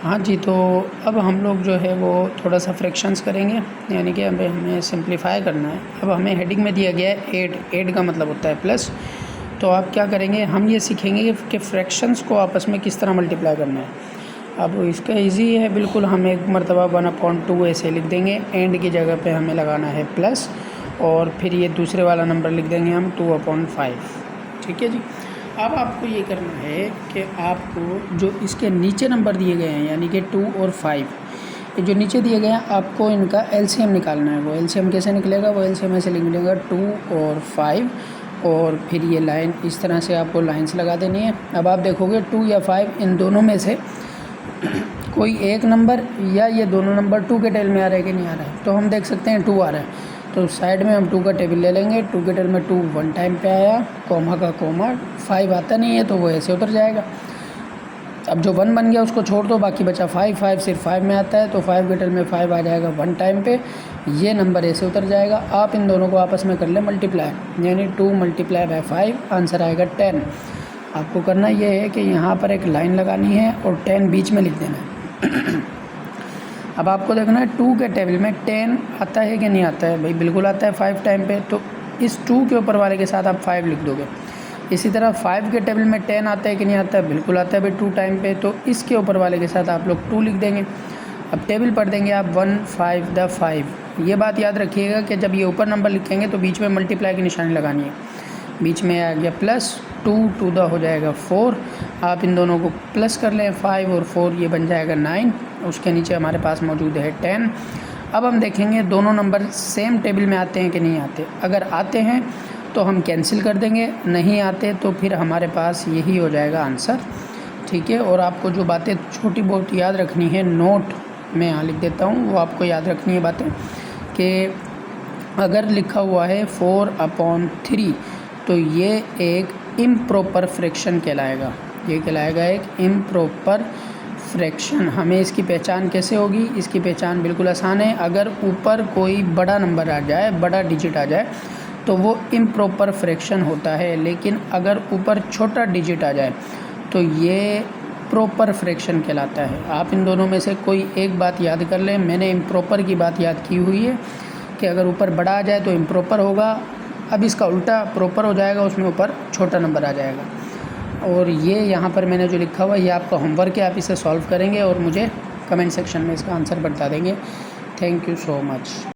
हाँ जी, तो अब हम लोग जो है वो थोड़ा सा फ्रैक्शंस करेंगे, यानी कि अब हमें सिंप्लीफाई करना है। अब हमें हेडिंग में दिया गया है 8 का मतलब होता है प्लस। तो आप क्या करेंगे, हम ये सीखेंगे कि फ्रैक्शंस को आपस में किस तरह मल्टीप्लाई करना है। अब इसका इजी है बिल्कुल, हम एक मरतबा 1/2 ऐसे लिख देंगे, एंड की जगह पे हमें लगाना है प्लस, और फिर ये दूसरे वाला नंबर लिख देंगे हम 2/5। ठीक है जी। अब आपको ये करना है कि आपको जो इसके नीचे नंबर दिए गए हैं, यानी कि 2 और 5, ये जो नीचे दिए गए हैं, आपको इनका एलसीएम निकालना है। वो एलसीएम कैसे निकलेगा, वो एलसीएम ऐसे लिख देगा 2 और 5, और फिर ये लाइन इस तरह से आपको लाइंस लगा देनी है। अब आप देखोगे 2 या 5 इन दोनों में से कोई एक नंबर या ये दोनों नंबर 2 के टेबल में आ रहा है कि नहीं आ रहा है। तो हम देख सकते हैं 2 आ रहा है, तो साइड में हम 2 का टेबल ले लेंगे। 2 के टेबल में 2 1 टाइम पे आया, कॉमा का कॉमा, 5 आता नहीं है तो वो ऐसे उतर जाएगा। अब जो 1 बन गया उसको छोड़ दो, बाकी बचा 5 सिर्फ 5 में आता है, तो 5 के टेबल में 5 आ जाएगा 1 टाइम पे, ये नंबर ऐसे उतर जाएगा। आप इन दोनों को आपस में कर लें मल्टीप्लाई, यानी 2 × 5 आंसर आएगा 10। आपको करना ये है कि यहाँ पर एक लाइन लगानी है और 10 बीच में लिख देना है। अब आपको देखना है 2 के टेबल में 10 आता है कि नहीं आता है। भाई बिल्कुल आता है 5 टाइम पे, तो इस 2 के ऊपर वाले के साथ आप 5 लिख दोगे। इसी तरह 5 के टेबल में 10 आता है कि नहीं आता है, बिल्कुल आता है भाई 2 टाइम पे, तो इसके ऊपर वाले के साथ आप लोग 2 लिख देंगे। अब टेबल पढ़ देंगे आप 1 5 द 5। ये बात याद रखिएगा कि जब ये ऊपर नंबर लिखेंगे तो बीच में मल्टीप्लाई की निशानी लगानी है। बीच में आ गया प्लस 2 2 द हो जाएगा 4। आप इन दोनों को प्लस कर लें, 5 और 4 ये बन जाएगा 9। उसके नीचे हमारे पास मौजूद है 10। अब हम देखेंगे दोनों नंबर सेम टेबल में आते हैं कि नहीं आते। अगर आते हैं तो हम कैंसिल कर देंगे, नहीं आते तो फिर हमारे पास यही हो जाएगा आंसर। ठीक है। और आपको जो बातें छोटी बहुत याद रखनी है, नोट में यहाँ लिख देता हूँ, वो आपको याद रखनी है बातें, कि अगर लिखा हुआ है 4/3 तो ये एक इम्प्रॉपर फ्रैक्शन कहलाएगा। ये कहलाएगा एक इम्प्रॉपर फ्रैक्शन। हमें इसकी पहचान कैसे होगी, इसकी पहचान बिल्कुल आसान है। अगर ऊपर कोई बड़ा नंबर आ जाए, बड़ा डिजिट आ जाए, तो वो इम्प्रॉपर फ्रैक्शन होता है। लेकिन अगर ऊपर छोटा डिजिट आ जाए तो ये प्रॉपर फ्रैक्शन कहलाता है। आप इन दोनों में से कोई एक बात याद कर लें। मैंने इम्प्रॉपर की बात याद की हुई है कि अगर ऊपर बड़ा आ जाए तो इम्प्रॉपर होगा। अब इसका उल्टा प्रॉपर हो जाएगा, उसमें ऊपर छोटा नंबर आ जाएगा। और ये यहाँ पर मैंने जो लिखा हुआ है ये आपका होमवर्क है, आप इसे सॉल्व करेंगे और मुझे कमेंट सेक्शन में इसका आंसर बता देंगे। Thank you so much.